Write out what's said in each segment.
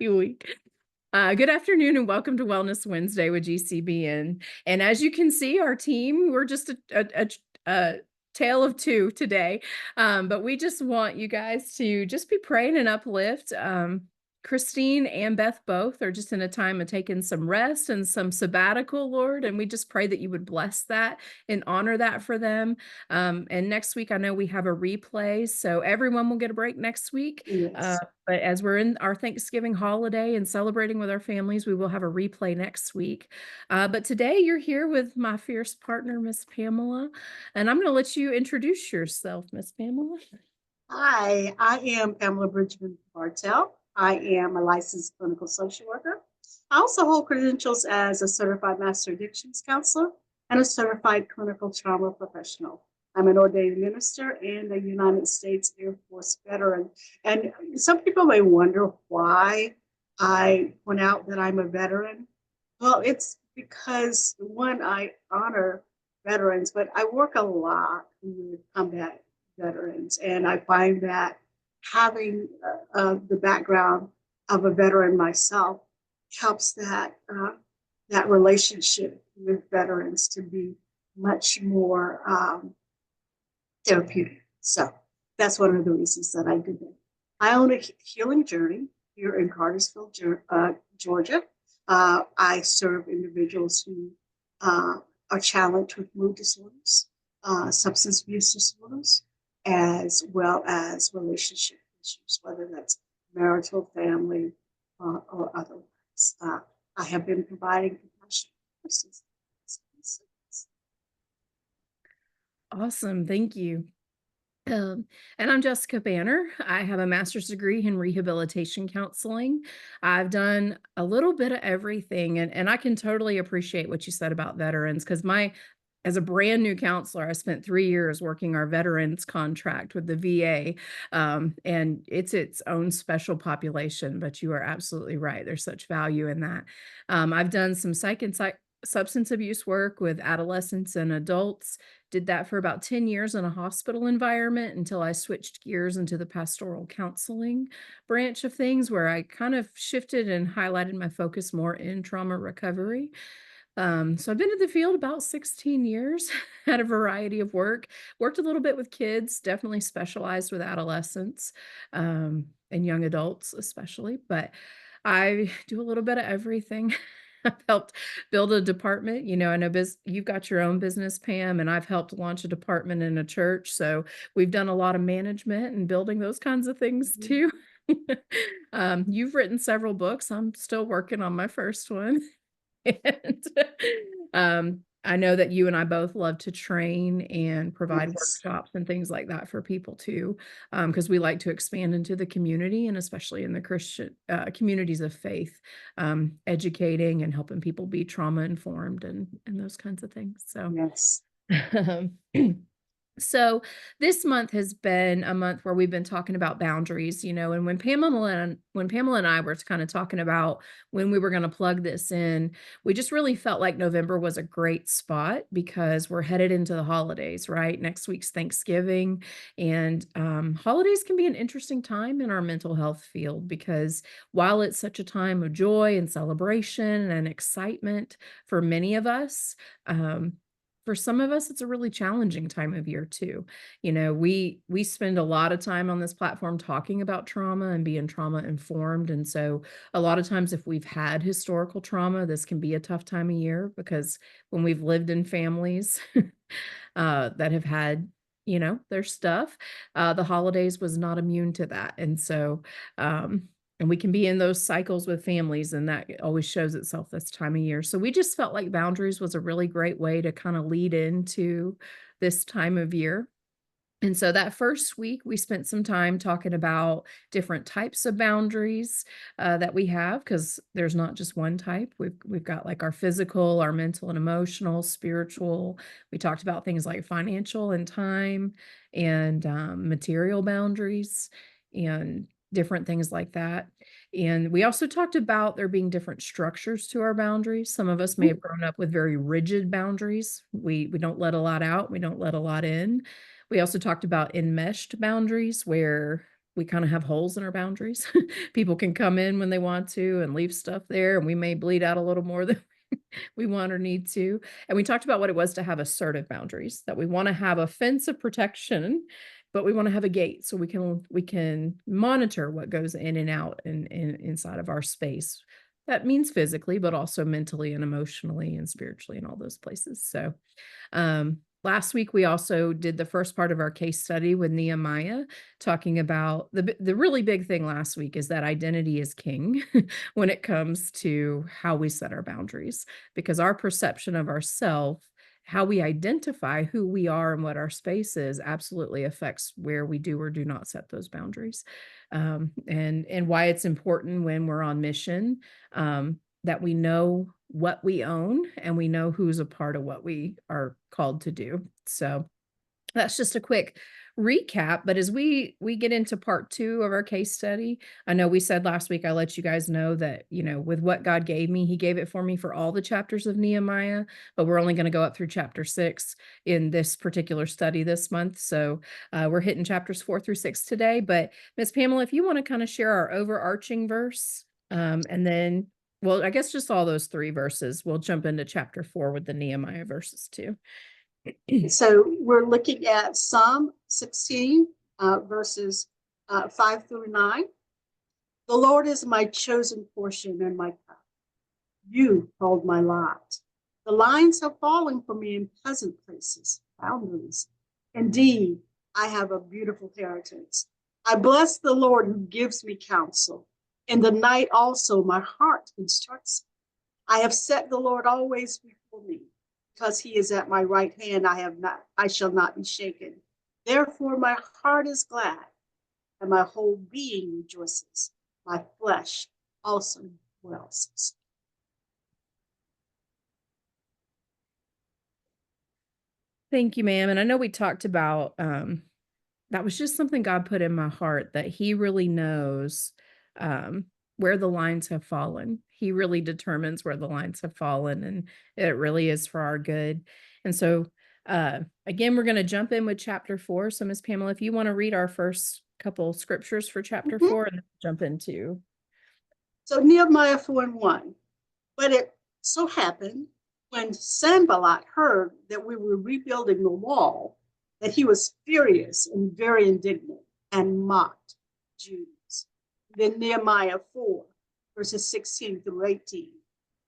week. Good afternoon and welcome to Wellness Wednesday with GCBN. And as you can see, our team, we're just a tale of two today. But we just want you guys to just be praying and uplift. Christine and Beth both are just in a time of taking some rest and some sabbatical, Lord. And we just pray that you would bless that and honor that for them. And next week, I know we have a replay, so everyone will get a break next week. Yes. But as we're in our Thanksgiving holiday and celebrating with our families, we will have a replay next week. But today you're here with my fierce partner, Miss Pamela, and I'm going to let you introduce yourself, Miss Pamela. Hi, I am Pamela Bridgeman Bartell. I am a licensed clinical social worker. I also hold credentials as a certified master addictions counselor and a certified clinical trauma professional. I'm an ordained minister and a United States Air Force veteran. And some people may wonder why I point out that I'm a veteran. Well, it's because one, I honor veterans, but I work a lot with combat veterans, and I find that having the background of a veteran myself helps that relationship with veterans to be much more therapeutic. So that's one of the reasons that I do that. I own a healing journey here in Cartersville, Georgia. I serve individuals who are challenged with mood disorders, substance abuse disorders, as well as relationship issues, whether that's marital, family, or otherwise. I have been providing compassion since. Awesome. Thank you. And I'm Jessica Banner. I have a master's degree in rehabilitation counseling. I've done a little bit of everything, and I can totally appreciate what you said about veterans because as a brand new counselor, I spent 3 years working our veterans contract with the VA, and it's its own special population, but you are absolutely right. There's such value in that. I've done some substance abuse work with adolescents and adults, did that for about 10 years in a hospital environment until I switched gears into the pastoral counseling branch of things, where I kind of shifted and highlighted my focus more in trauma recovery. So I've been in the field about 16 years, had a variety of worked a little bit with kids, definitely specialized with adolescents, and young adults especially, but I do a little bit of everything. I've helped build a department. I know you've got your own business, Pam, and I've helped launch a department in a church. So we've done a lot of management and building those kinds of things Mhm. too. You've written several books. I'm still working on my first one. And, I know that you and I both love to train and provide Yes. workshops and things like that for people too, because we like to expand into the community and especially in the Christian communities of faith, educating and helping people be trauma informed and those kinds of things. So, Yes. um, so this month has been a month where we've been talking about boundaries, and when Pamela and I were kind of talking about when we were going to plug this in, we just really felt like November was a great spot because we're headed into the holidays, right? Next week's Thanksgiving, and holidays can be an interesting time in our mental health field because while it's such a time of joy and celebration and excitement for many of us, for some of us, it's a really challenging time of year too. We spend a lot of time on this platform talking about trauma and being trauma informed. And so a lot of times if we've had historical trauma, this can be a tough time of year because when we've lived in families that have had, their stuff, the holidays was not immune to that. And we can be in those cycles with families, and that always shows itself this time of year. So we just felt like boundaries was a really great way to kind of lead into this time of year. And so that first week, we spent some time talking about different types of boundaries that we have, because there's not just one type. We've got like our physical, our mental and emotional, spiritual. We talked about things like financial and time, and material boundaries, and different things like that. And we also talked about there being different structures to our boundaries. Some of us may Mhm. have grown up with very rigid boundaries. We don't let a lot out. We don't let a lot in. We also talked about enmeshed boundaries where we kind of have holes in our boundaries. People can come in when they want to and leave stuff there, and we may bleed out a little more than we want or need to. And we talked about what it was to have assertive boundaries, that we want to have a fence of protection, but we want to have a gate so we can monitor what goes in and out and inside of our space. That means physically, but also mentally and emotionally and spiritually and all those places. So last week, we also did the first part of our case study with Nehemiah, talking about the really big thing last week is that identity is king when it comes to how we set our boundaries, because our perception of ourself, how we identify who we are and what our space is, absolutely affects where we do or do not set those boundaries, and why it's important when we're on mission, that we know what we own and we know who's a part of what we are called to do. So that's just a quick recap. But as we get into part 2 of our case study, I know we said last week, I let you guys know that, with what God gave me, he gave it for me for all the chapters of Nehemiah, but we're only going to go up through chapter 6 in this particular study this month. So we're hitting chapters 4 through 6 today. But Miss Pamela, if you want to kind of share our overarching verse, and then, well, I guess just all those 3 verses, we'll jump into chapter 4 with the Nehemiah verses too. So we're looking at Psalm 16, verses 5 through 9. The Lord is my chosen portion and my cup. You hold my lot. The lines have fallen for me in pleasant places, boundaries. Indeed, I have a beautiful inheritance. I bless the Lord who gives me counsel. In the night also my heart instructs me. I have set the Lord always before me. Because he is at my right hand, I shall not be shaken. Therefore my heart is glad, and my whole being rejoices. My flesh also dwells. Thank you, ma'am. And I know we talked about that was just something God put in my heart, that he really knows where the lines have fallen. He really determines where the lines have fallen, and it really is for our good. And so, again, we're going to jump in with chapter 4. So, Miss Pamela, if you want to read our first couple scriptures for chapter 4, and then jump into. So Nehemiah 4:1. But it so happened when Sanballat heard that we were rebuilding the wall, that he was furious and very indignant and mocked Jews. Then Nehemiah 4, verses 16 through 18.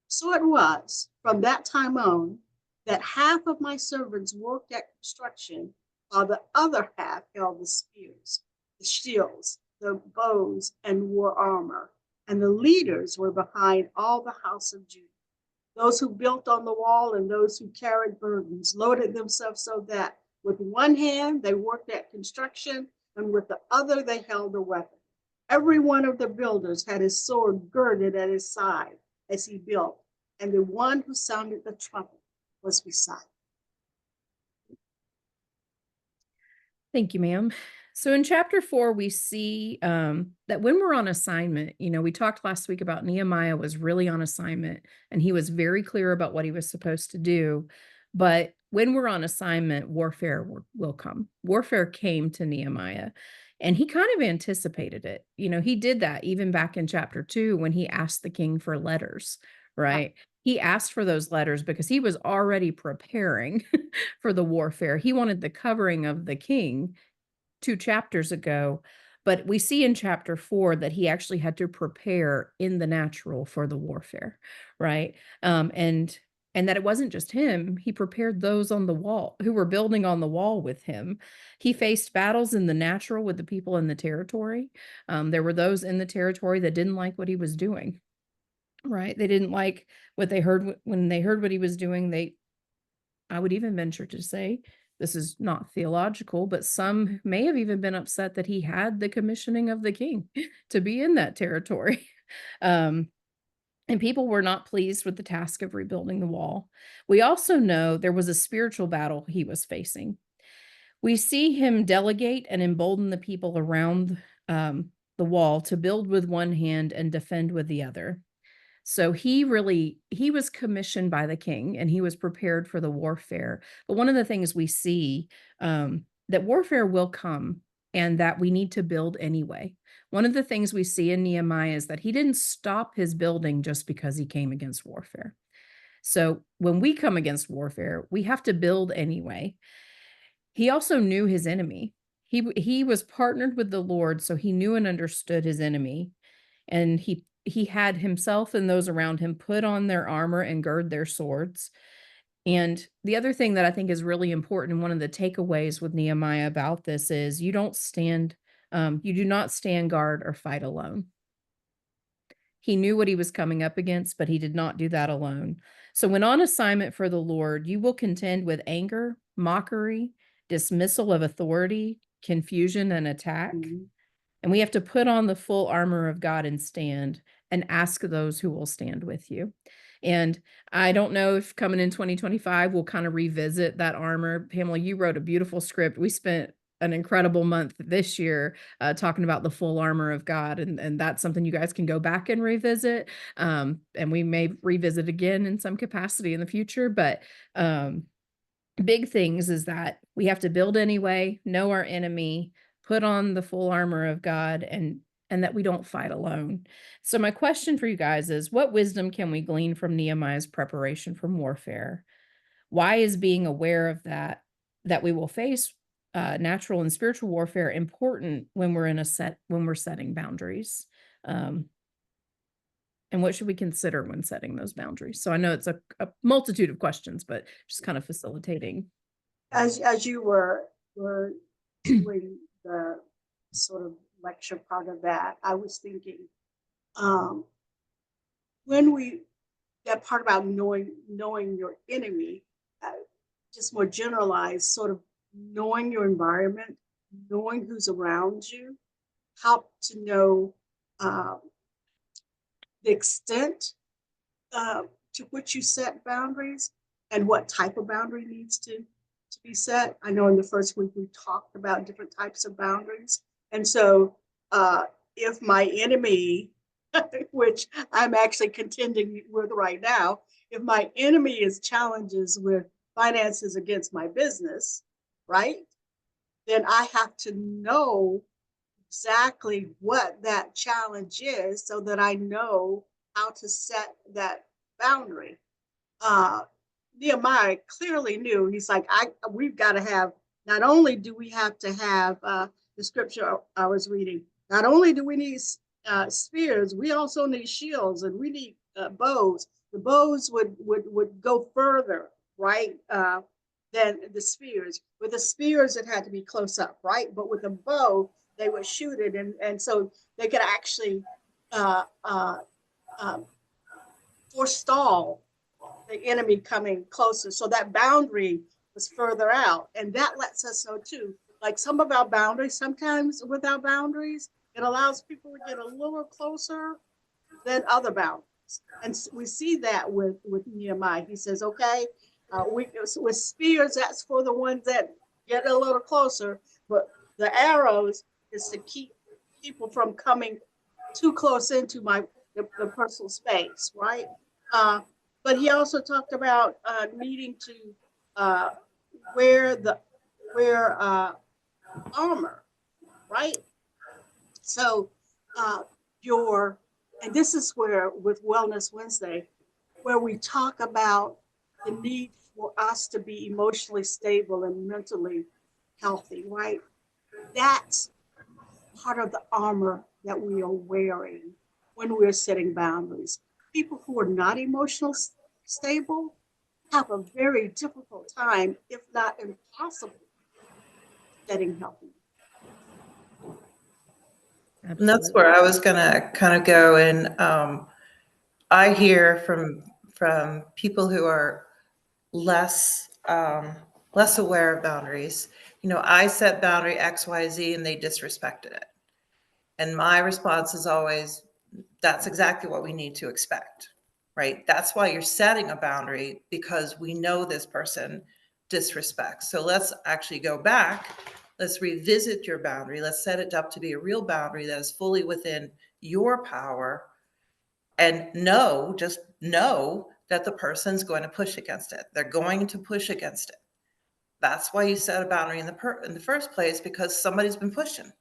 So it was from that time on that half of my servants worked at construction, while the other half held the spears, the shields, the bows, and wore armor. And the leaders were behind all the house of Judah. Those who built on the wall and those who carried burdens loaded themselves so that with one hand they worked at construction, and with the other they held a weapon. Every one of the builders had his sword girded at his side as he built, and the one who sounded the trumpet was beside him. Thank you, ma'am. So in chapter 4, we see that when we're on assignment, we talked last week about Nehemiah was really on assignment, and he was very clear about what he was supposed to do. But when we're on assignment, warfare will come. Warfare came to Nehemiah, and he kind of anticipated it. He did that even back in chapter 2 when he asked the king for letters, right? He asked for those letters because he was already preparing for the warfare. He wanted the covering of the king 2 chapters ago, but we see in chapter 4 that he actually had to prepare in the natural for the warfare, right? And that it wasn't just him. He prepared those on the wall who were building on the wall with him. He faced battles in the natural with the people in the territory. There were those in the territory that didn't like what he was doing, right? They didn't like what they heard when they heard what he was doing. I would even venture to say, this is not theological, but some may have even been upset that he had the commissioning of the king to be in that territory. And people were not pleased with the task of rebuilding the wall. We also know there was a spiritual battle he was facing. We see him delegate and embolden the people around the wall to build with one hand and defend with the other. So he was commissioned by the king, and he was prepared for the warfare. But one of the things we see, that warfare will come and that we need to build anyway. One of the things we see in Nehemiah is that he didn't stop his building just because he came against warfare. So when we come against warfare, we have to build anyway. He also knew his enemy. He was partnered with the Lord, so he knew and understood his enemy, and he had himself and those around him put on their armor and gird their swords. And the other thing that I think is really important, one of the takeaways with Nehemiah about this is you do not stand guard or fight alone. He knew what he was coming up against, but he did not do that alone. So when on assignment for the Lord, you will contend with anger, mockery, dismissal of authority, confusion, and attack. Mhm. And we have to put on the full armor of God and stand and ask those who will stand with you. And I don't know if coming in 2025, we'll kind of revisit that armor. Pamela, you wrote a beautiful script. We spent an incredible month this year talking about the full armor of God. And that's something you guys can go back and revisit. And we may revisit again in some capacity in the future. But big things is that we have to build anyway, know our enemy, put on the full armor of God, and that we don't fight alone. So my question for you guys is, what wisdom can we glean from Nehemiah's preparation for warfare? Why is being aware of that we will face natural and spiritual warfare important when we're setting boundaries? And what should we consider when setting those boundaries? So I know it's a multitude of questions, but just kind of facilitating. As you were doing the sort of lecture part of that, I was thinking, when that part about knowing your enemy, just more generalized, sort of knowing your environment, knowing who's around you, help to know the extent to which you set boundaries and what type of boundary needs to be set. I know in the first week we talked about different types of boundaries. And so if my enemy, which I'm actually contending with right now, if my enemy is challenges with finances against my business, right, then I have to know exactly what that challenge is so that I know how to set that boundary. Nehemiah clearly knew. He's like, we've got to have. Not only do we have to have the scripture I was reading. Not only do we need spears, we also need shields, and we need bows. The bows would go further, right, than the spears. With the spears, it had to be close up, right? But with a bow, they would shoot it, and so they could actually forestall the enemy coming closer. So that boundary was further out. And that lets us know too, like some of our boundaries, sometimes with our boundaries, it allows people to get a little closer than other boundaries. And we see that with Nehemiah. He says, okay, with spears, that's for the ones that get a little closer, but the arrows is to keep people from coming too close into the personal space, right? But he also talked about needing to wear armor, right? So and this is where with Wellness Wednesday, where we talk about the need for us to be emotionally stable and mentally healthy, right? That's part of the armor that we are wearing when we're setting boundaries. People who are not emotionally stable have a very difficult time, if not impossible, setting healthy. And that's where I was going to kind of go. And I hear from people who are less aware of boundaries. You know, I set boundary X, Y, Z, and they disrespected it. And my response is always, that's exactly what we need to expect, right? That's why you're setting a boundary, because we know this person disrespects. So let's actually go back. Let's revisit your boundary. Let's set it up to be a real boundary that is fully within your power. And just know that the person's going to push against it. They're going to push against it. That's why you set a boundary in the first place, because somebody's been pushing.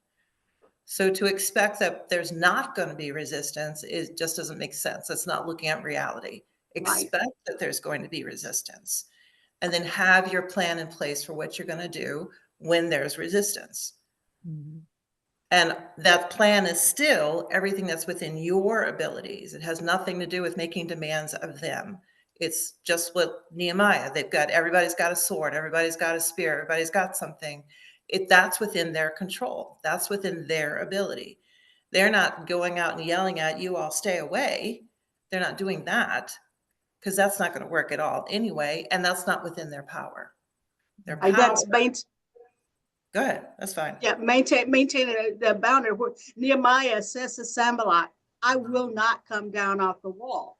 So to expect that there's not going to be resistance, it just doesn't make sense. It's not looking at reality. Right. Expect that there's going to be resistance, and then have your plan in place for what you're going to do when there's resistance. Mhm. And that plan is still everything that's within your abilities. It has nothing to do with making demands of them. It's just what Nehemiah, everybody's got a sword, everybody's got a spear, everybody's got something. That's within their control. That's within their ability. They're not going out and yelling at you, all stay away. They're not doing that, because that's not going to work at all anyway. And that's not within their power. Their I power. that's Go ahead. That's fine. yeah, maintaining the boundary. Nehemiah says to Sanballat, I will not come down off the wall.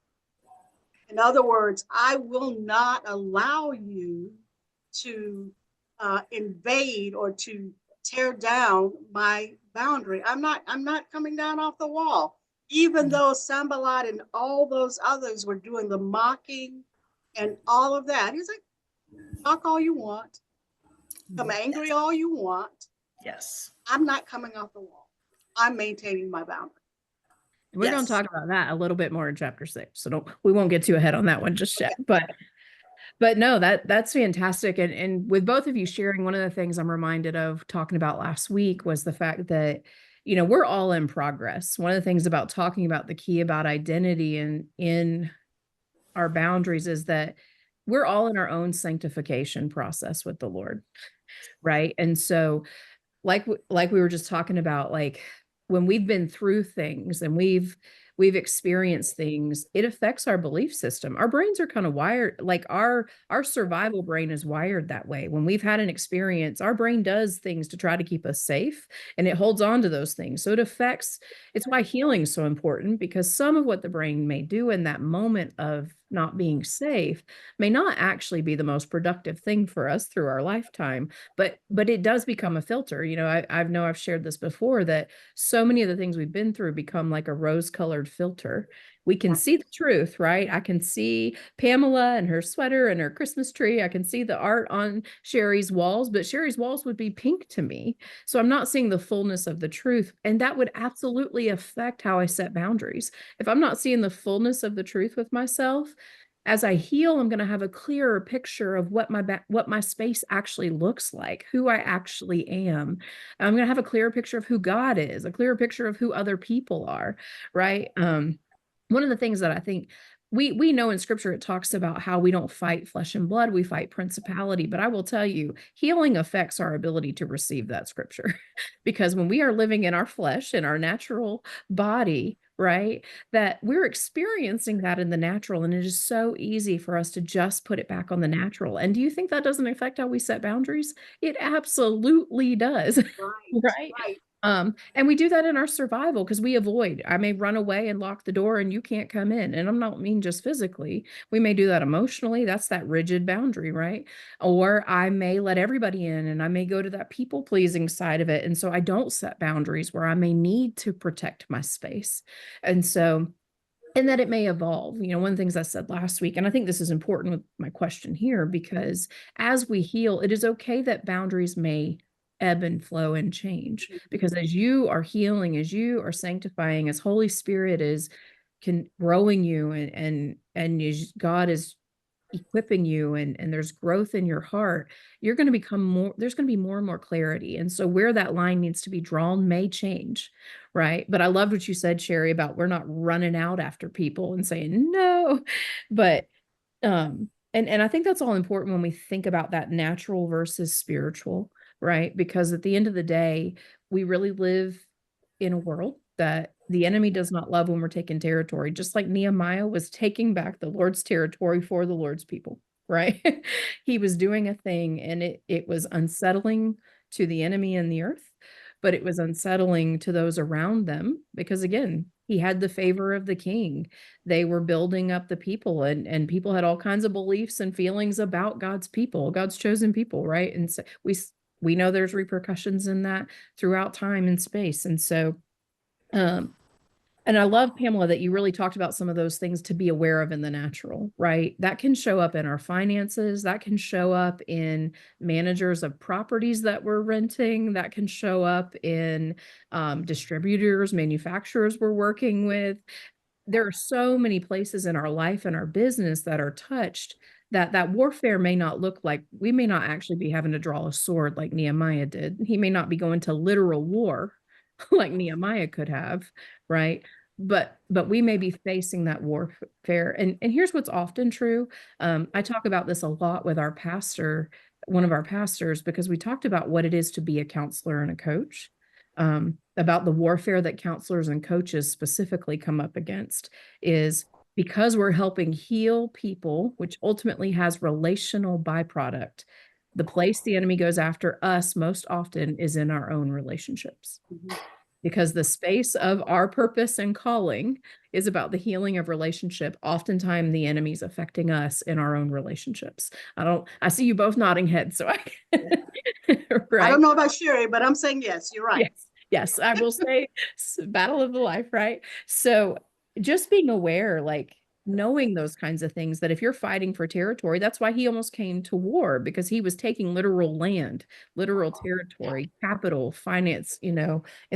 In other words, I will not allow you to invade or to tear down my boundary. I'm not coming down off the wall. Even though Sanballat and all those others were doing the mocking and all of that. He's like, talk all you want, come angry all you want. Yes. I'm not coming off the wall. I'm maintaining my boundary. We're going to talk about that a little bit more in chapter 6. So we won't get too ahead on that one just yet. But no, that's fantastic. And with both of you sharing, one of the things I'm reminded of talking about last week was the fact that, you know, we're all in progress. One of the things about talking about the key about identity and in our boundaries is that we're all in our own sanctification process with the Lord. Right. And so like we were just talking about, like when we've been through things and we've experienced things, it affects our belief system. Our brains are kind of wired, like our survival brain is wired that way. When we've had an experience, our brain does things to try to keep us safe, and it holds on to those things. So it's why healing is so important, because some of what the brain may do in that moment of not being safe may not actually be the most productive thing for us through our lifetime, but it does become a filter. You know, I've shared this before, that so many of the things we've been through become like a rose-colored filter. We can see the truth, right? I can see Pamela and her sweater and her Christmas tree. I can see the art on Sherry's walls, but Sherry's walls would be pink to me. So I'm not seeing the fullness of the truth. And that would absolutely affect how I set boundaries. If I'm not seeing the fullness of the truth with myself, as I heal, I'm going to have a clearer picture of what my space actually looks like, who I actually am. I'm going to have a clearer picture of who God is, a clearer picture of who other people are, right? One of the things that I think we know in scripture, it talks about how we don't fight flesh and blood, we fight principality. But I will tell you, healing affects our ability to receive that scripture. Because when we are living in our flesh, in our natural body, right, that we're experiencing that in the natural, and it is so easy for us to just put it back on the natural. And do you think that doesn't affect how we set boundaries? It absolutely does. Right. Right. And we do that in our survival because we avoid. I may run away and lock the door and you can't come in. And I'm not mean just physically. We may do that emotionally. That's that rigid boundary, right? Or I may let everybody in and I may go to that people pleasing side of it. And so I don't set boundaries where I may need to protect my space. And so, and that it may evolve. You know, one of the things I said last week, and I think this is important with my question here, because as we heal, it is okay that boundaries may ebb and flow and change, because as you are healing, as you are sanctifying, as Holy Spirit is growing you and as God is equipping you and there's growth in your heart, you're going to become more, there's going to be more and more clarity. And so where that line needs to be drawn may change, right? But I loved what you said, Sherry, about we're not running out after people and saying no. But and I think that's all important when we think about that natural versus spiritual, right? Because at the end of the day, we really live in a world that the enemy does not love when we're taking territory, just like Nehemiah was taking back the Lord's territory for the Lord's people, right? He was doing a thing, and it was unsettling to the enemy and the earth, but it was unsettling to those around them because, again, he had the favor of the king. They were building up the people, and people had all kinds of beliefs and feelings about God's people, God's chosen people, right? And so we know there's repercussions in that throughout time and space. And so And I love, Pamela, that you really talked about some of those things to be aware of in the natural, right? That can show up in our finances. That can show up in managers of properties that we're renting. That can show up in distributors, manufacturers we're working with. There are so many places in our life and our business that are touched, that warfare may not look like, we may not actually be having to draw a sword like Nehemiah did. He may not be going to literal war like Nehemiah could have, right? But we may be facing that warfare. And here's what's often true. I talk about this a lot with our pastor, one of our pastors, because we talked about what it is to be a counselor and a coach, about the warfare that counselors and coaches specifically come up against, is because we're helping heal people, which ultimately has relational byproduct. The place the enemy goes after us most often is in our own relationships. Mhm. Because the space of our purpose and calling is about the healing of relationship. Oftentimes the enemy's affecting us in our own relationships. I see you both nodding heads, so I right? don't know about Sherry, but I'm saying yes, you're right. Yes, I will say battle of the life, right? So just being aware, like knowing those kinds of things, that if you're fighting for territory, that's why he almost came to war, because he was taking literal land, literal territory, capital, finance, and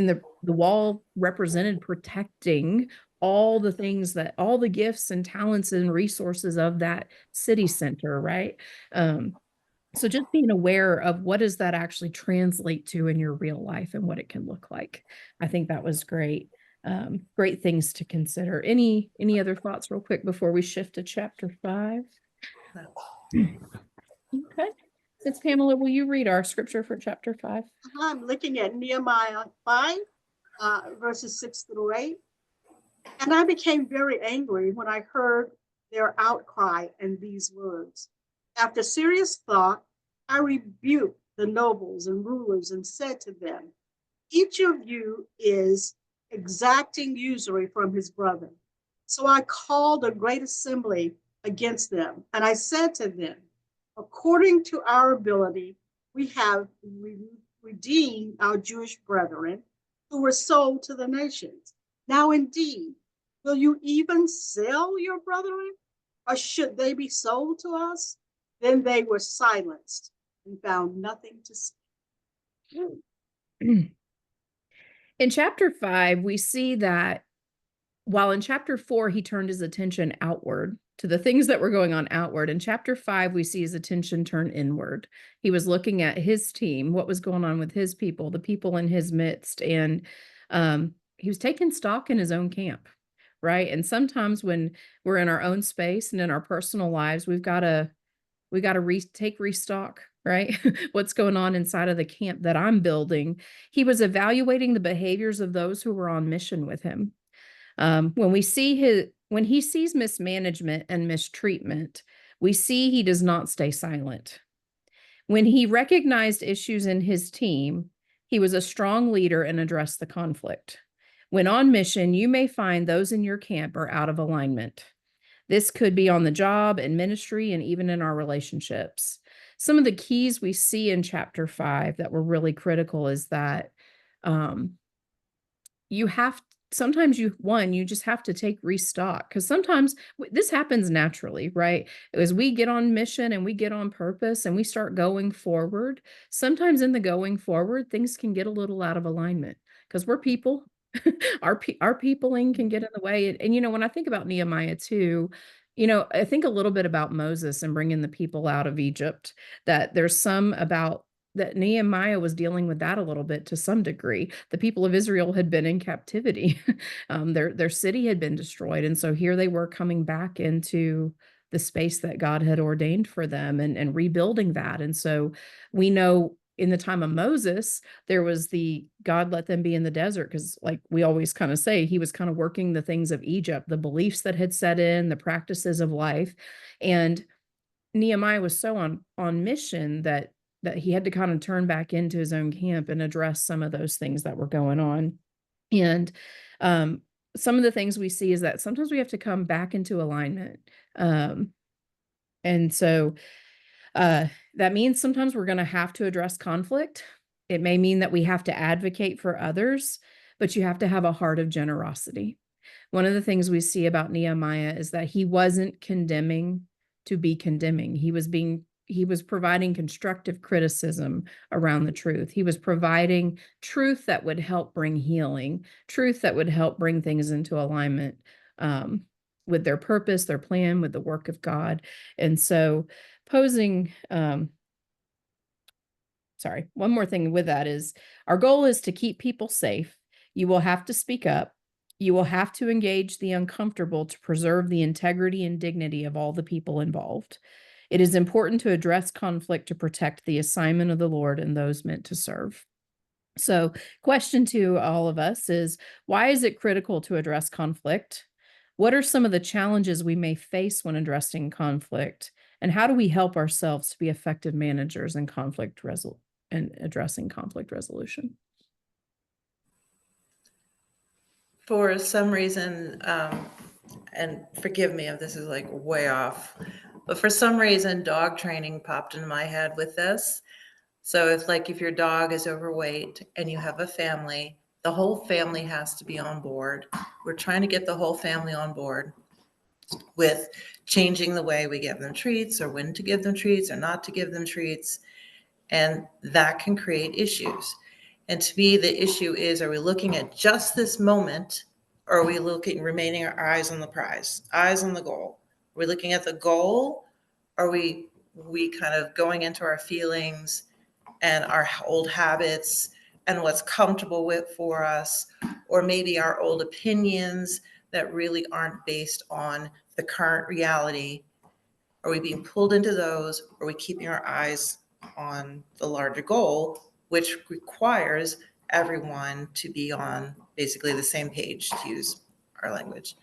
the wall represented protecting all the things, that all the gifts and talents and resources of that city center, right? So just being aware of what does that actually translate to in your real life and what it can look like. I think that was great. Great things to consider. Any other thoughts real quick before we shift to chapter 5? Okay. Since Pamela, will you read our scripture for chapter 5? I'm looking at Nehemiah 5, verses 6 through 8. And I became very angry when I heard their outcry and these words. After serious thought, I rebuked the nobles and rulers and said to them, each of you is exacting usury from his brother. So I called a great assembly against them, and I said to them, according to our ability, we have redeemed our Jewish brethren who were sold to the nations. Now, indeed, will you even sell your brethren, or should they be sold to us? Then they were silenced and found nothing to say. In chapter 5, we see that while in chapter 4, he turned his attention outward to the things that were going on outward, in chapter 5, we see his attention turn inward. He was looking at his team, what was going on with his people, the people in his midst, and he was taking stock in his own camp, right? And sometimes when we're in our own space and in our personal lives, we got to restock, right? What's going on inside of the camp that I'm building. He was evaluating the behaviors of those who were on mission with him. When he sees mismanagement and mistreatment, we see he does not stay silent. When he recognized issues in his team, he was a strong leader and addressed the conflict. When on mission, you may find those in your camp are out of alignment. This could be on the job, in ministry, and even in our relationships. Some of the keys we see in chapter 5 that were really critical is that sometimes you just have to take restock, because sometimes this happens naturally, right? As we get on mission and we get on purpose and we start going forward, sometimes in the going forward, things can get a little out of alignment because we're people. Our peopling can get in the way. And when I think about Nehemiah too, I think a little bit about Moses and bringing the people out of Egypt, that there's some about that Nehemiah was dealing with that a little bit to some degree. The people of Israel had been in captivity. Their city had been destroyed. And so here they were coming back into the space that God had ordained for them and rebuilding that. And so we know in the time of Moses, there was God let them be in the desert, because like we always kind of say, he was kind of working the things of Egypt, the beliefs that had set in, the practices of life. And Nehemiah was so on mission that he had to kind of turn back into his own camp and address some of those things that were going on. And some of the things we see is that sometimes we have to come back into alignment. And so that means sometimes we're going to have to address conflict. It may mean that we have to advocate for others, but you have to have a heart of generosity. One of the things we see about Nehemiah is that he wasn't condemning to be condemning. He was providing constructive criticism around the truth. He was providing truth that would help bring healing, truth that would help bring things into alignment with their purpose, their plan, with the work of God. And so posing, one more thing with that is our goal is to keep people safe. You will have to speak up. You will have to engage the uncomfortable to preserve the integrity and dignity of all the people involved. It is important to address conflict to protect the assignment of the Lord and those meant to serve. So, question to all of us is, why is it critical to address conflict? What are some of the challenges we may face when addressing conflict? And how do we help ourselves to be effective managers in addressing conflict resolution? For some reason, and forgive me if this is like way off, but for some reason, dog training popped into my head with this. So if your dog is overweight and you have a family, the whole family has to be on board. We're trying to get the whole family on board with changing the way we give them treats, or when to give them treats or not to give them treats. And that can create issues. And to me, the issue is, are we looking at just this moment, or are we remaining our eyes on the prize, eyes on the goal? Are we looking at the goal? Are we kind of going into our feelings and our old habits and what's comfortable for us, or maybe our old opinions that really aren't based on the current reality? Are we being pulled into those? Or are we keeping our eyes on the larger goal, which requires everyone to be on basically the same page, to use our language?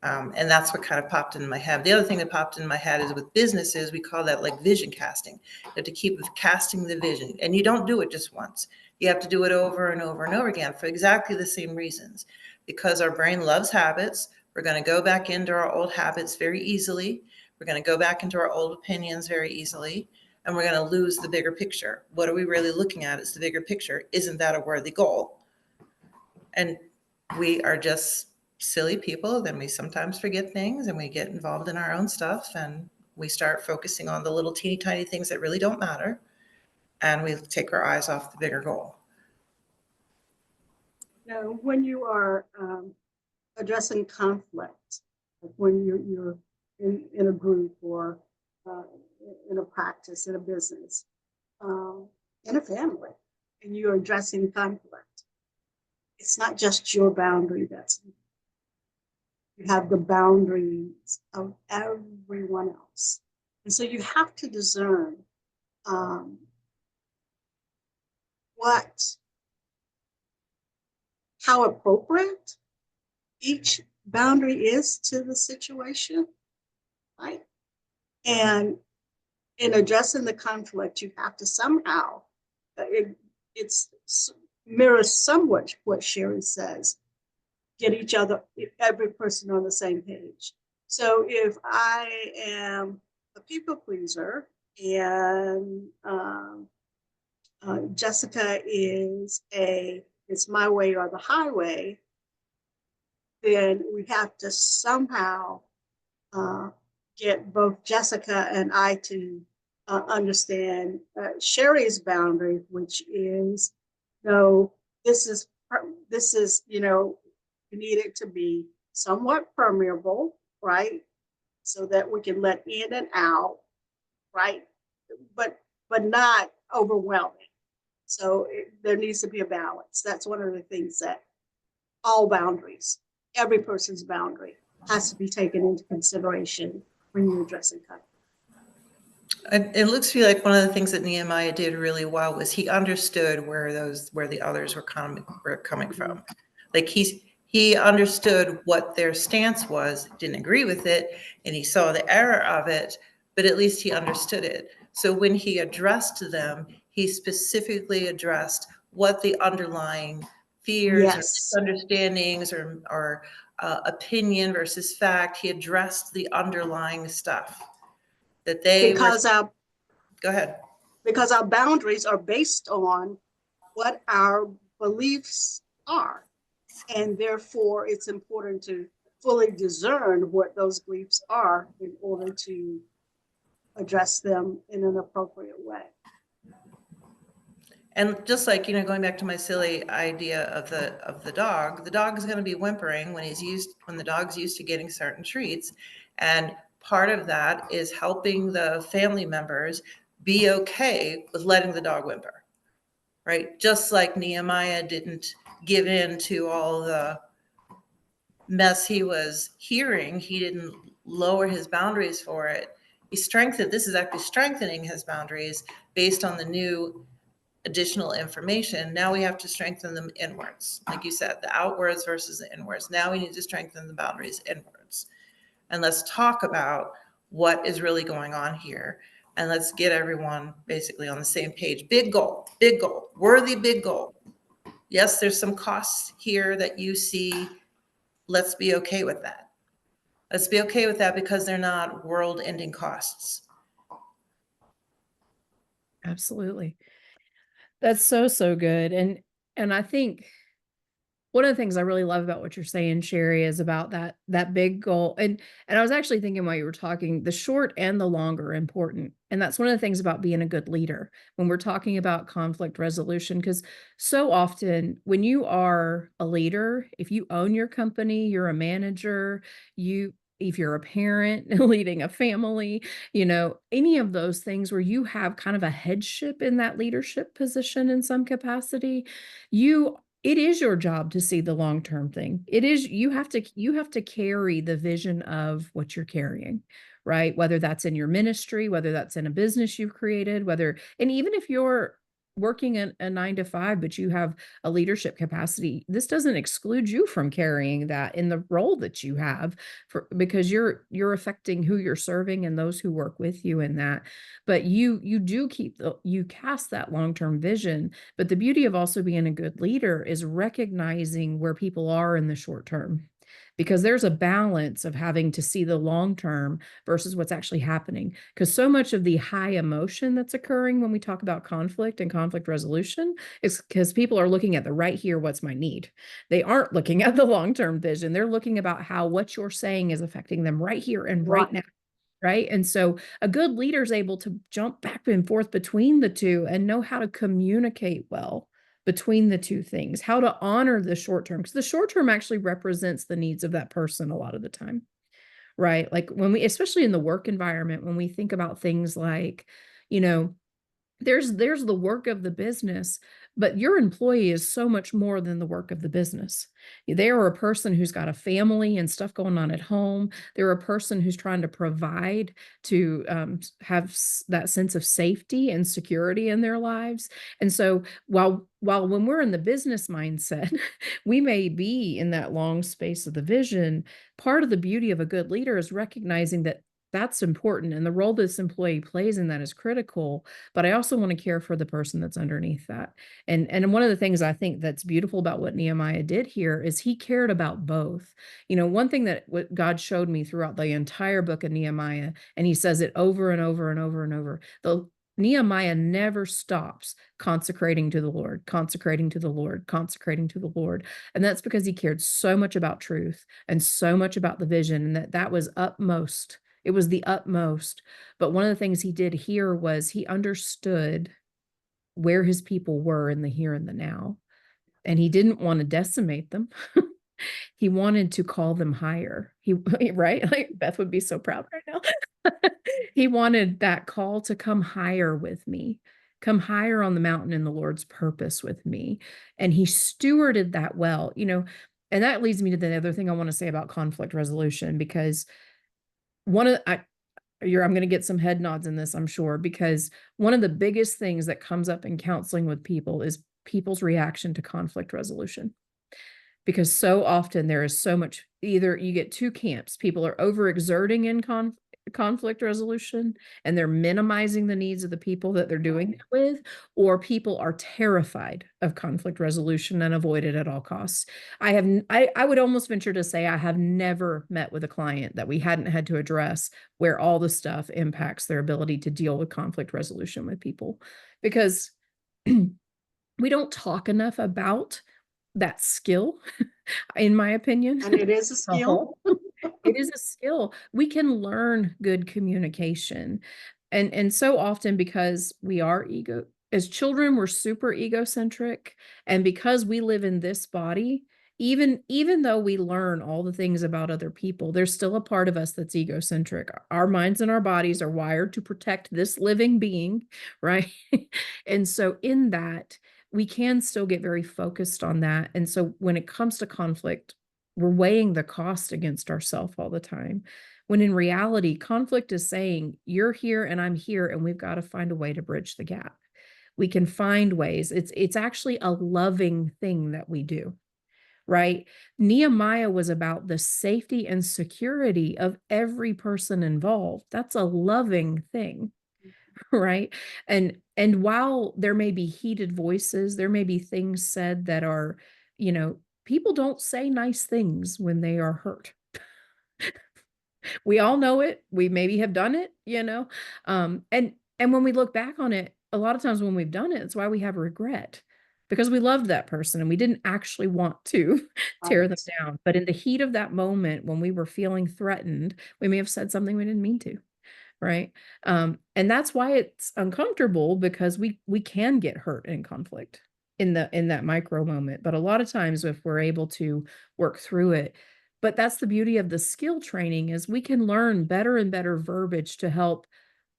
And that's what kind of popped into my head. The other thing that popped in my head is with businesses, we call that like vision casting. You have to keep casting the vision, and you don't do it just once. You have to do it over and over and over again for exactly the same reasons. Because our brain loves habits, we're going to go back into our old habits very easily. We're going to go back into our old opinions very easily, and we're going to lose the bigger picture. What are we really looking at? Is the bigger picture. Isn't that a worthy goal? And we are just silly people. Then we sometimes forget things and we get involved in our own stuff, and we start focusing on the little teeny tiny things that really don't matter, and we take our eyes off the bigger goal. Now, when you are addressing conflict, like when you're in a group, or in a practice, in a business, in a family, and you're addressing conflict, it's not just your boundary you have the boundaries of everyone else. And so you have to discern how appropriate each boundary is to the situation, right? And in addressing the conflict, you have to somehow, it mirrors somewhat what Sherry says, get every person on the same page. So if I am a people pleaser and Jessica is it's my way or the highway, then we have to somehow get both Jessica and I to understand Sherry's boundary, which is, no, this is, we need it to be somewhat permeable, right? So that we can let in and out, right? But not overwhelming. So there needs to be a balance. That's one of the things that all boundaries, every person's boundary, has to be taken into consideration when you're addressing conflict. It looks to me like one of the things that Nehemiah did really well was he understood where the others were coming from. Like he understood what their stance was, didn't agree with it, and he saw the error of it, but at least he understood it. So when he addressed them, he specifically addressed what the underlying fears, yes, or misunderstandings, or opinion versus fact. He addressed the underlying stuff that they go ahead. Because our boundaries are based on what our beliefs are. And therefore, it's important to fully discern what those beliefs are in order to address them in an appropriate way. And just like, going back to my silly idea of the dog is going to be whimpering when the dog's used to getting certain treats. And part of that is helping the family members be okay with letting the dog whimper, right? Just like Nehemiah didn't give in to all the mess he was hearing, he didn't lower his boundaries for it. This is actually strengthening his boundaries based on the new additional information. Now we have to strengthen them inwards. Like you said, the outwards versus the inwards. Now we need to strengthen the boundaries inwards. And let's talk about what is really going on here. And let's get everyone basically on the same page. Big goal, worthy big goal. Yes, there's some costs here that you see. Let's be okay with that. Let's be okay with that because they're not world-ending costs. Absolutely. That's so good. And I think one of the things I really love about what you're saying, Sherry, is about that big goal. And I was actually thinking while you were talking, the short and the longer are important. And that's one of the things about being a good leader when we're talking about conflict resolution, because so often when you are a leader, if you own your company, you're a manager, if you're a parent leading a family, any of those things where you have kind of a headship in that leadership position in some capacity, it is your job to see the long-term thing. It is, you have to carry the vision of what you're carrying, right? Whether that's in your ministry, whether that's in a business you've created, and even if you're working a 9 to 5, but you have a leadership capacity, this doesn't exclude you from carrying that in the role that you have because you're affecting who you're serving and those who work with you in that. But you cast that long-term vision. But the beauty of also being a good leader is recognizing where people are in the short term, because there's a balance of having to see the long term versus what's actually happening. Because so much of the high emotion that's occurring when we talk about conflict and conflict resolution is because people are looking at the right here, what's my need? They aren't looking at the long-term vision. They're looking about how what you're saying is affecting them right here and right now. Right. And so a good leader is able to jump back and forth between the two and know how to communicate well between the two things, how to honor the short term, because the short term actually represents the needs of that person a lot of the time. Right. Like especially in the work environment, when we think about things like, you know, there's the work of the business, but your employee is so much more than the work of the business. They are a person who's got a family and stuff going on at home. They're a person who's trying to provide to have that sense of safety and security in their lives. And so while when we're in the business mindset, we may be in that long space of the vision. Part of the beauty of a good leader is recognizing that that's important, and the role this employee plays in that is critical, but I also want to care for the person that's underneath that. And one of the things I think that's beautiful about what Nehemiah did here is he cared about both. One thing that what God showed me throughout the entire book of Nehemiah, and he says it over and over and over and over, Nehemiah never stops consecrating to the Lord, consecrating to the Lord, consecrating to the Lord. And that's because he cared so much about truth and so much about the vision, and that was utmost. It was the utmost. But one of the things he did here was he understood where his people were in the here and the now. And he didn't want to decimate them. He wanted to call them higher. Right? Like Beth would be so proud right now. He wanted that call to come higher with me, come higher on the mountain in the Lord's purpose with me. And he stewarded that well, and that leads me to the other thing I want to say about conflict resolution, because I'm going to get some head nods in this, I'm sure, because one of the biggest things that comes up in counseling with people is people's reaction to conflict resolution. Because so often there is so much, either you get two camps. People are overexerting in conflict resolution and they're minimizing the needs of the people that they're doing it with, or people are terrified of conflict resolution and avoid it at all costs. I would almost venture to say I have never met with a client that we hadn't had to address where all the stuff impacts their ability to deal with conflict resolution with people, because we don't talk enough about that skill. in my opinion. And it is a skill. It is a skill. We can learn good communication. And so often, because we are as children, we're super egocentric. And because we live in this body, even though we learn all the things about other people, there's still a part of us that's egocentric. Our minds and our bodies are wired to protect this living being, right? And so in that, we can still get very focused on that. And so when it comes to conflict, we're weighing the cost against ourselves all the time. When in reality, conflict is saying, you're here and I'm here, and we've got to find a way to bridge the gap. We can find ways. It's actually a loving thing that we do, right? Nehemiah was about the safety and security of every person involved. That's a loving thing. Right. And while there may be heated voices, there may be things said that are, people don't say nice things when they are hurt. We all know it. We maybe have done it. And when we look back on it, a lot of times when we've done it, it's why we have regret, because we loved that person and we didn't actually want to tear them down. But in the heat of that moment, when we were feeling threatened, we may have said something we didn't mean to. Right. And that's why it's uncomfortable, because we can get hurt in conflict in that micro moment. But a lot of times, if we're able to work through it, but that's the beauty of the skill training, is we can learn better and better verbiage to help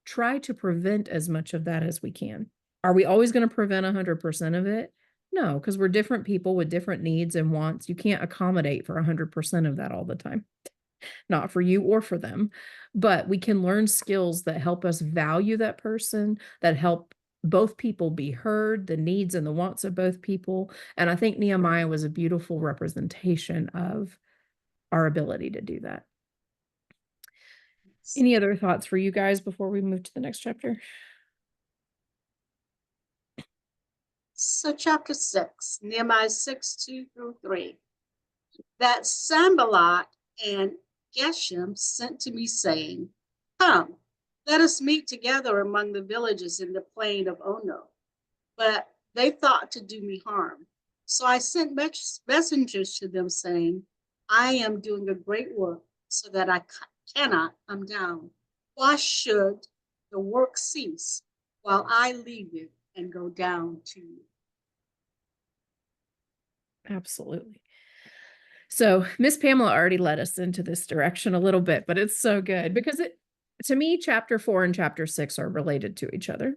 try to prevent as much of that as we can. Are we always going to prevent 100% of it? No, because we're different people with different needs and wants. You can't accommodate for 100% of that all the time. Not for you or for them, but we can learn skills that help us value that person, that help both people be heard, the needs and the wants of both people. And I think Nehemiah was a beautiful representation of our ability to do that. Any other thoughts for you guys before we move to the next chapter? So chapter 6, Nehemiah 6:2-3. That Sanballat and Geshem sent to me, saying, come, let us meet together among the villages in the plain of Ono. But they thought to do me harm. So I sent messengers to them, saying, I am doing a great work, so that I cannot come down. Why should the work cease while I leave it and go down to you? Absolutely. So Miss Pamela already led us into this direction a little bit, but it's so good, because to me, chapter 4 and chapter 6 are related to each other.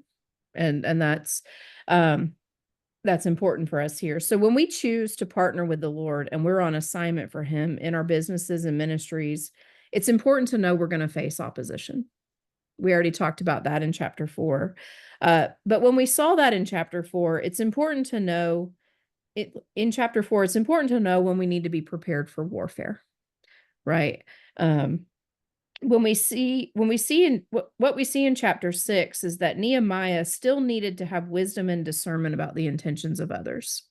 And that's important for us here. So when we choose to partner with the Lord and we're on assignment for him in our businesses and ministries, it's important to know we're going to face opposition. We already talked about that in chapter 4. But when we saw that in chapter 4, it's important to know in chapter 4, it's important to know when we need to be prepared for warfare, right? When we see in what we see in chapter 6 is that Nehemiah still needed to have wisdom and discernment about the intentions of others,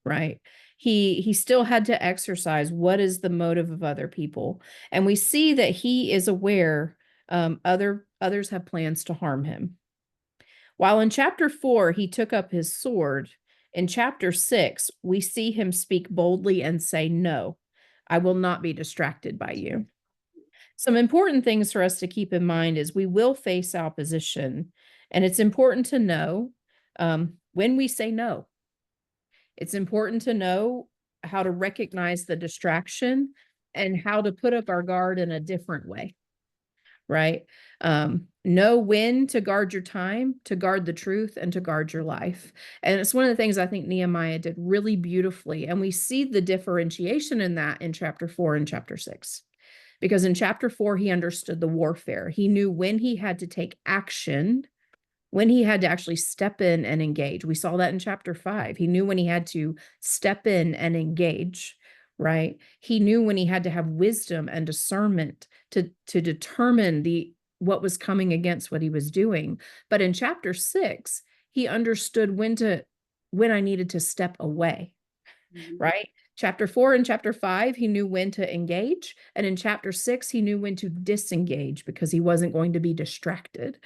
right? He still had to exercise what is the motive of other people, and we see that he is aware others have plans to harm him. While in chapter 4 he took up his sword, in chapter 6 we see him speak boldly and say, no, I will not be distracted by you. Some important things for us to keep in mind is we will face opposition, and it's important to know when we say no. It's important to know how to recognize the distraction and how to put up our guard in a different way, right? Know when to guard your time, to guard the truth, and to guard your life. And it's one of the things I think Nehemiah did really beautifully. And we see the differentiation in that in chapter 4 and chapter 6. Because in chapter 4, he understood the warfare. He knew when he had to take action, when he had to actually step in and engage. We saw that in chapter 5. He knew when he had to step in and engage, right? He knew when he had to have wisdom and discernment to determine what was coming against what he was doing. But in chapter 6, he understood when I needed to step away, right? Chapter 4 and chapter 5, he knew when to engage. And in chapter 6, he knew when to disengage because he wasn't going to be distracted.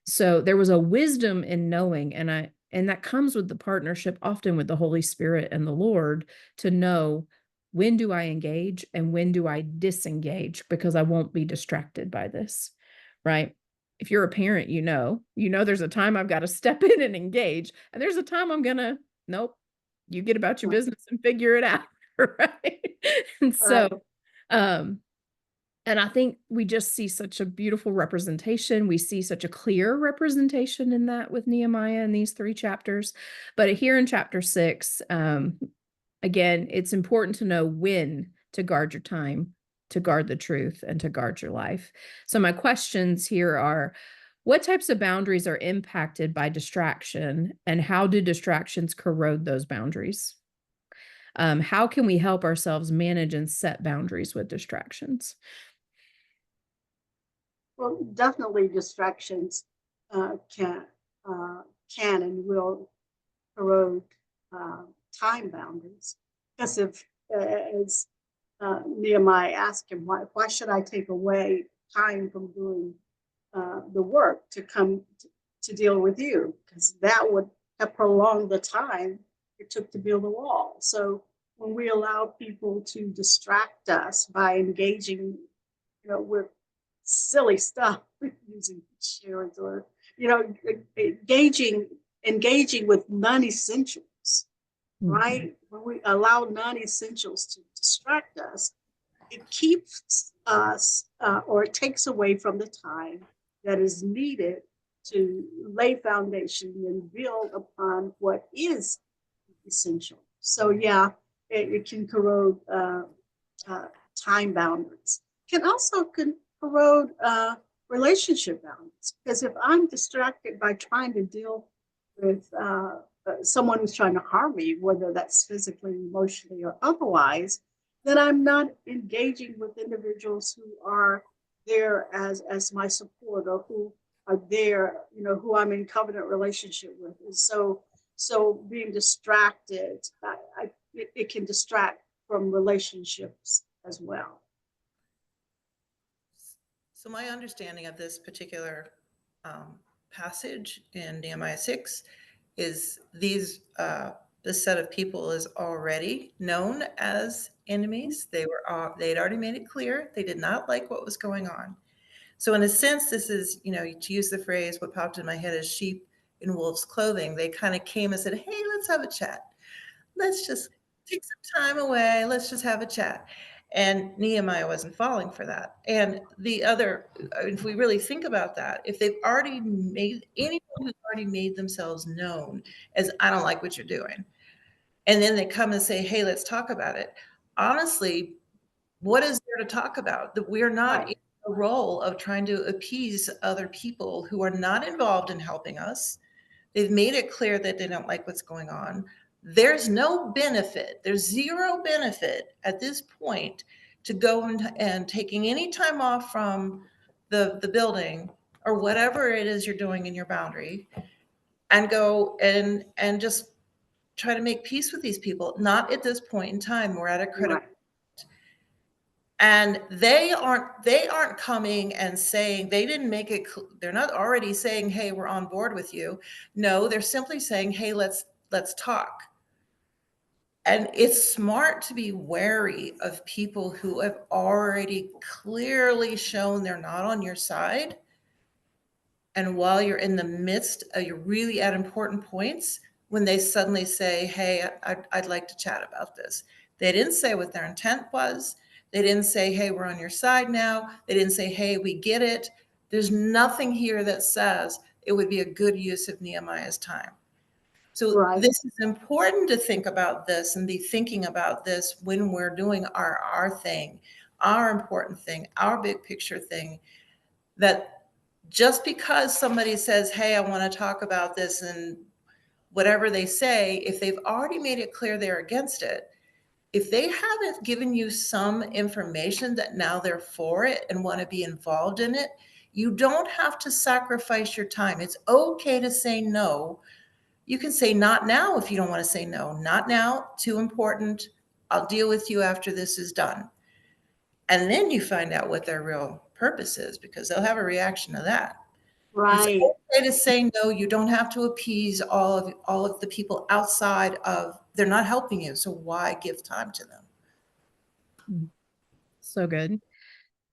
So there was a wisdom in knowing, and that comes with the partnership often with the Holy Spirit and the Lord, to know when do I engage and when do I disengage, because I won't be distracted by this, right? If you're a parent, there's a time I've got to step in and engage, and there's a time I'm gonna, nope, you get about your Right. business and figure it out, right? And so, Right. um, and I think we just see such a beautiful representation. We see such a clear representation in that with Nehemiah in these 3 chapters. But here in chapter 6, again, it's important to know when to guard your time, to guard the truth, and to guard your life. So my questions here are, what types of boundaries are impacted by distraction, and how do distractions corrode those boundaries? How can we help ourselves manage and set boundaries with distractions? Well, definitely distractions uh, can uh, can and will erode uh, time boundaries. Because if, as Nehemiah asked him, why should I take away time from doing the work to come to deal with you? Because that would have prolonged the time it took to build a wall. So when we allow people to distract us by engaging, with silly stuff, using shares or, engaging with non-essentials, Mhm. right? When we allow non-essentials to distract us, it keeps us or it takes away from the time that is needed to lay foundation and build upon what is essential. So yeah, it can corrode uh, time boundaries. Can also corrode relationship boundaries, because if I'm distracted by trying to deal with someone who's trying to harm me, whether that's physically, emotionally, or otherwise, then I'm not engaging with individuals who are there as my support, or who are there, who I'm in covenant relationship with. And so being distracted, it can distract from relationships as well. So my understanding of this particular passage in Nehemiah 6 is this set of people is already known as enemies. They'd already made it clear they did not like what was going on. So in a sense, this is, to use the phrase, what popped in my head is sheep in wolf's clothing. They kind of came and said, hey, let's have a chat. Let's just take some time away. Let's just have a chat. And Nehemiah wasn't falling for that. And the other, if we really think about that, if they've already made, anyone who's already made themselves known as, I don't like what you're doing, and then they come and say, hey, let's talk about it. Honestly, what is there to talk about? That we're not Right. in a role of trying to appease other people who are not involved in helping us. They've made it clear that they don't like what's going on. There's no benefit. There's zero benefit at this point to go and taking any time off from the building or whatever it is you're doing in your boundary, and go and just try to make peace with these people. Not at this point in time. We're at a critical, Right. and they aren't coming and saying, they didn't make it, they're not already saying, hey, we're on board with you. No, they're simply saying, hey, let's talk. And it's smart to be wary of people who have already clearly shown they're not on your side. And while you're in the midst of, you're really at important points, when they suddenly say, hey, I'd like to chat about this. They didn't say what their intent was. They didn't say, hey, we're on your side now. They didn't say, hey, we get it. There's nothing here that says it would be a good use of Nehemiah's time. So Right. this is important to think about this and be thinking about this when we're doing our thing, our important thing, our big picture thing, that just because somebody says, hey, I want to talk about this, and whatever they say, if they've already made it clear they're against it, if they haven't given you some information that now they're for it and want to be involved in it, you don't have to sacrifice your time. It's okay to say no. You can say not now if you don't want to say no. Not now, too important. I'll deal with you after this is done. And then you find out what their real purpose is, because they'll have a reaction to that. It's Right. okay to say no. You don't have to appease all of the people outside of, they're not helping you. So why give time to them? So good.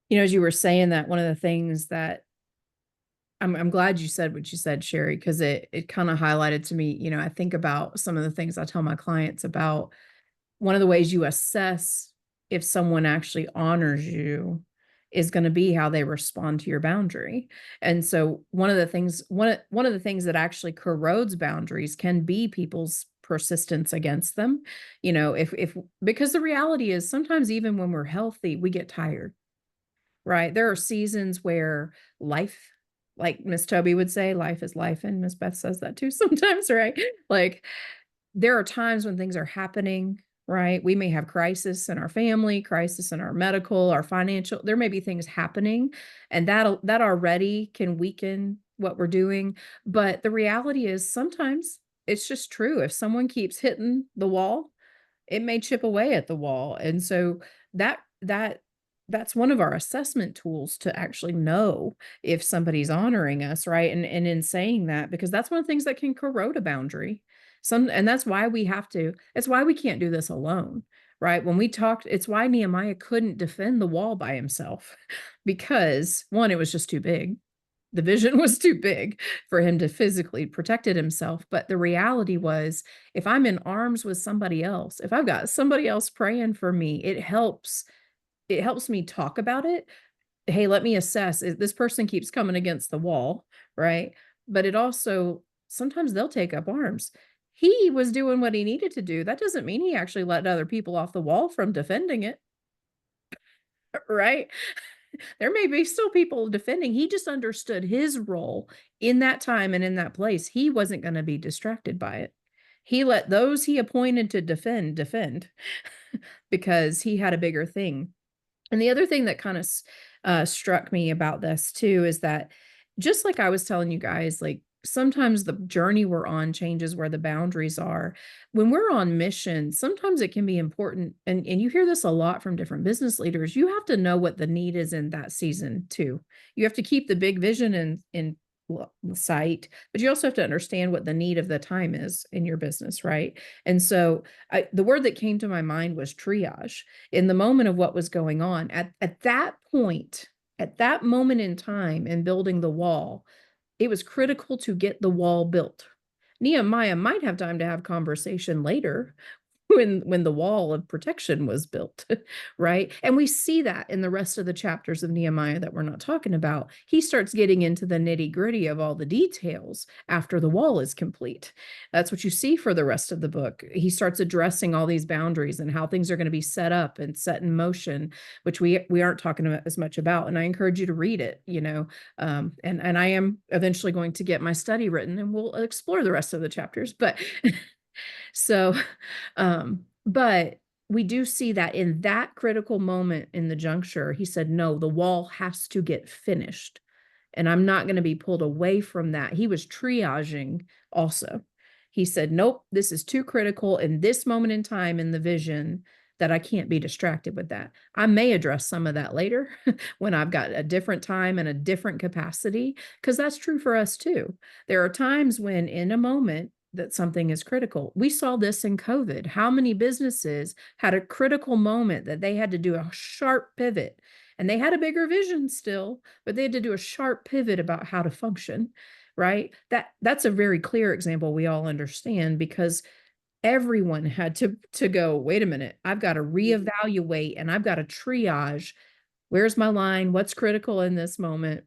You know, as you were saying that, one of the things that I'm glad you said what you said, Sherry, because it kind of highlighted to me, you know, I think about some of the things I tell my clients about. One of the ways you assess if someone actually honors you is going to be how they respond to your boundary. And so one of the things that actually corrodes boundaries can be people's persistence against them. You know, if because the reality is sometimes even when we're healthy, we get tired. Right? There are seasons where life, like Miss Toby would say, life is life, and Miss Beth says that too sometimes, right? Like there are times when things are happening, right? We may have crisis in our family, crisis in our medical, our financial. There may be things happening, and that already can weaken what we're doing. But the reality is sometimes it's just true. If someone keeps hitting the wall, it may chip away at the wall. And so that's one of our assessment tools to actually know if somebody's honoring us, right? And in saying that, because that's one of the things that can corrode a boundary. And that's why it's why we can't do this alone, right? When we talked, it's why Nehemiah couldn't defend the wall by himself, because one, it was just too big. The vision was too big for him to physically protect it himself. But the reality was, if I'm in arms with somebody else, if I've got somebody else praying for me, it helps me talk about it. Hey, let me assess. This person keeps coming against the wall, right? But it also, sometimes they'll take up arms. He was doing what he needed to do. That doesn't mean he actually let other people off the wall from defending it, right? There may be still people defending. He just understood his role in that time and in that place. He wasn't going to be distracted by it. He let those he appointed to defend because he had a bigger thing. And the other thing that kind of struck me about this too is that, just like I was telling you guys, like sometimes the journey we're on changes where the boundaries are. When we're on mission, sometimes it can be important, and you hear this a lot from different business leaders. You have to know what the need is in that season too. You have to keep the big vision in sight, but you also have to understand what the need of the time is in your business, right? And so the word that came to my mind was triage. In the moment of what was going on at that point, at that moment in time in building the wall, it was critical to get the wall built. Nehemiah might have time to have conversation later when the wall of protection was built, right? And we see that in the rest of the chapters of Nehemiah that we're not talking about. He starts getting into the nitty-gritty of all the details after the wall is complete. That's what you see for the rest of the book. He starts addressing all these boundaries and how things are going to be set up and set in motion, which we aren't talking about as much about. And I encourage you to read it, you know. And I am eventually going to get my study written, and we'll explore the rest of the chapters. But so, but we do see that in that critical moment in the juncture, he said, no, the wall has to get finished. And I'm not going to be pulled away from that. He was triaging also. He said, nope, this is too critical in this moment in time in the vision that I can't be distracted with that. I may address some of that later when I've got a different time and a different capacity, because that's true for us too. There are times when in a moment that something is critical. We saw this in COVID. How many businesses had a critical moment that they had to do a sharp pivot, and they had a bigger vision still, but they had to do a sharp pivot about how to function, right? That's a very clear example we all understand, because everyone had to go, wait a minute, I've got to reevaluate and I've got to triage. Where's my line? What's critical in this moment?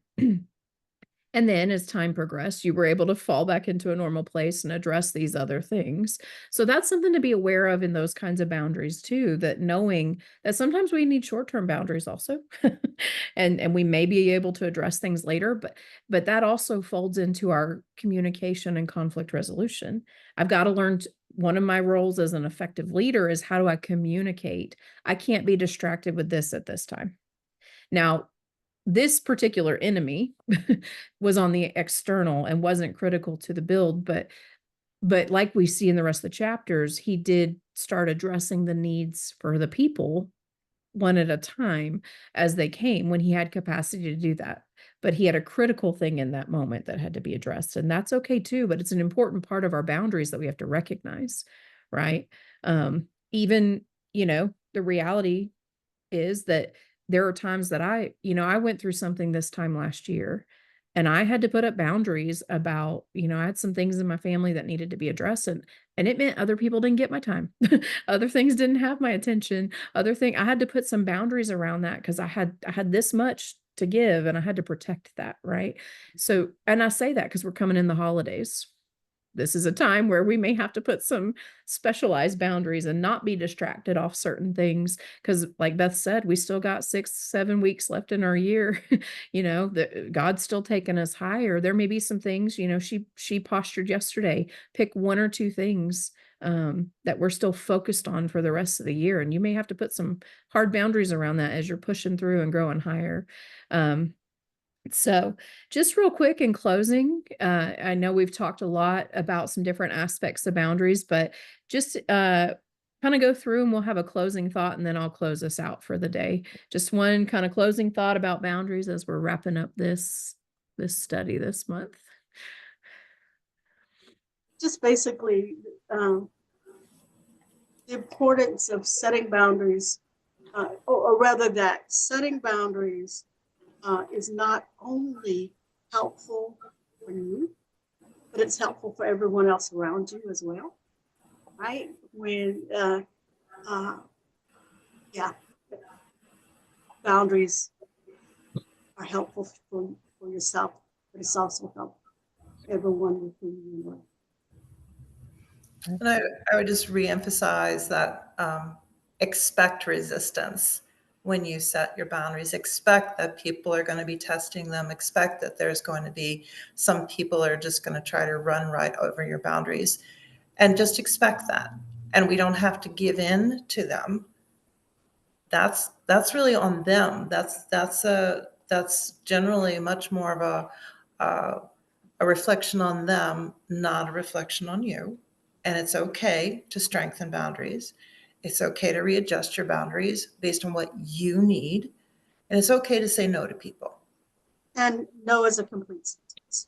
And then as time progressed, you were able to fall back into a normal place and address these other things. So that's something to be aware of in those kinds of boundaries too, that knowing that sometimes we need short-term boundaries also. and we may be able to address things later, but that also folds into our communication and conflict resolution. I've got to learn one of my roles as an effective leader is, how do I communicate? I can't be distracted with this at this time. Now, this particular enemy was on the external and wasn't critical to the build, but like we see in the rest of the chapters, he did start addressing the needs for the people one at a time as they came, when he had capacity to do that. But he had a critical thing in that moment that had to be addressed, and that's okay too. But it's an important part of our boundaries that we have to recognize, right? Even, the reality, is that there are times that I went through something this time last year, and I had to put up boundaries about, I had some things in my family that needed to be addressed, and it meant other people didn't get my time. Other things didn't have my attention. I had to put some boundaries around that because I had this much to give and I had to protect that, right? So, and I say that because we're coming in the holidays. This is a time where we may have to put some specialized boundaries and not be distracted off certain things. Cause like Beth said, we still got 6, 7 weeks left in our year. That God's still taking us higher. There may be some things, she postured yesterday, pick 1 or 2 things that we're still focused on for the rest of the year. And you may have to put some hard boundaries around that as you're pushing through and growing higher. So just real quick in closing, I know we've talked a lot about some different aspects of boundaries, but just kind of go through and we'll have a closing thought and then I'll close us out for the day. Just one kind of closing thought about boundaries as we're wrapping up this study this month. Just basically, the importance of setting boundaries, or rather that setting boundaries is not only helpful for you, but it's helpful for everyone else around you as well, right? Boundaries are helpful for yourself, but it's also helpful for everyone with whom you work. And I would just reemphasize that expect resistance when you set your boundaries. Expect that people are going to be testing them. Expect that there's going to be some people are just going to try to run right over your boundaries. And just expect that. And we don't have to give in to them. That's really on them. That's generally much more of a reflection on them, not a reflection on you. And it's okay to strengthen boundaries. It's okay to readjust your boundaries based on what you need. And it's okay to say no to people. And no is a complete sentence.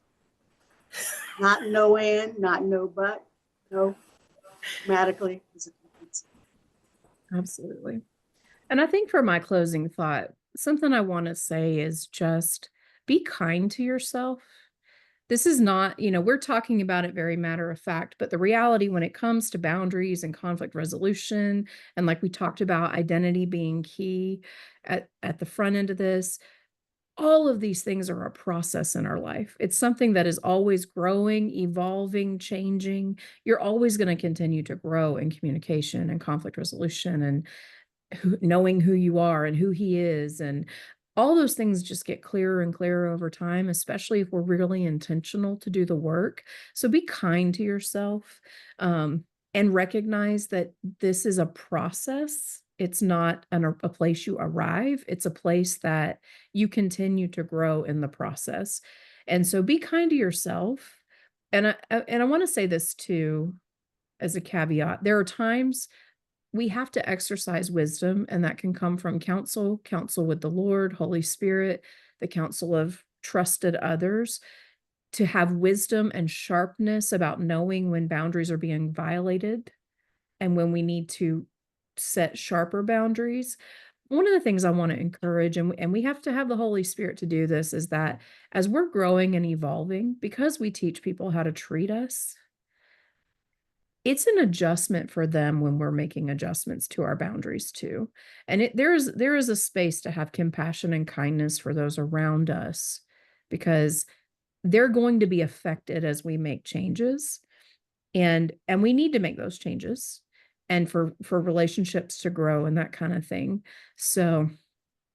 Not no and, not no but. No, grammatically is a complete sentence. Absolutely. And I think for my closing thought, something I want to say is just be kind to yourself. This is not, we're talking about it very matter of fact, but the reality when it comes to boundaries and conflict resolution, and like we talked about identity being key at the front end of this, all of these things are a process in our life. It's something that is always growing, evolving, changing. You're always going to continue to grow in communication and conflict resolution and knowing who you are and who he is, and all those things just get clearer and clearer over time, especially if we're really intentional to do the work. So be kind to yourself, and recognize that this is a process. It's not a place you arrive. It's a place that you continue to grow in the process. And so be kind to yourself. And I want to say this too, as a caveat. There are times we have to exercise wisdom, and that can come from counsel with the Lord, Holy Spirit, the counsel of trusted others, to have wisdom and sharpness about knowing when boundaries are being violated and when we need to set sharper boundaries. One of the things I want to encourage, and we have to have the Holy Spirit to do this, is that as we're growing and evolving, because we teach people how to treat us, it's an adjustment for them when we're making adjustments to our boundaries too. And there is a space to have compassion and kindness for those around us, because they're going to be affected as we make changes. And we need to make those changes, and for relationships to grow and that kind of thing. So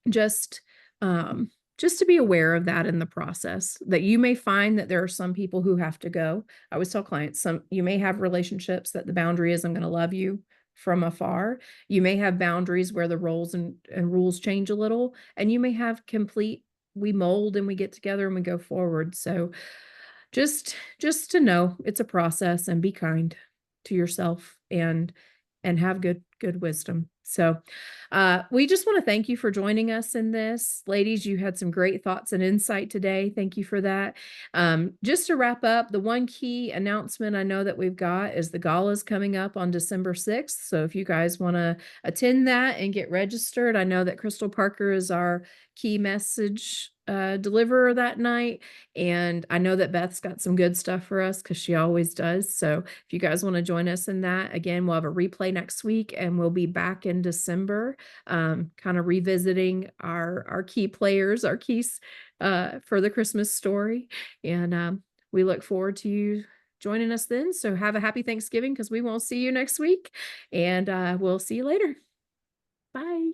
just to be aware of that in the process, that you may find that there are some people who have to go. I always tell clients, you may have relationships that the boundary is, I'm going to love you from afar. You may have boundaries where the roles and rules change a little, and you may have complete, we mold and we get together and we go forward. So just to know it's a process, and be kind to yourself and have good wisdom. So we just want to thank you for joining us in this. Ladies, you had some great thoughts and insight today. Thank you for that. Just to wrap up, the one key announcement I know that we've got is the gala is coming up on December 6th. So if you guys want to attend that and get registered, I know that Crystal Parker is our key message deliverer that night. And I know that Beth's got some good stuff for us because she always does. So if you guys want to join us in that, again, we'll have a replay next week and we'll be back in December, kind of revisiting our key players, our keys for the Christmas story. And we look forward to you joining us then. So have a happy Thanksgiving because we won't see you next week. And we'll see you later. Bye.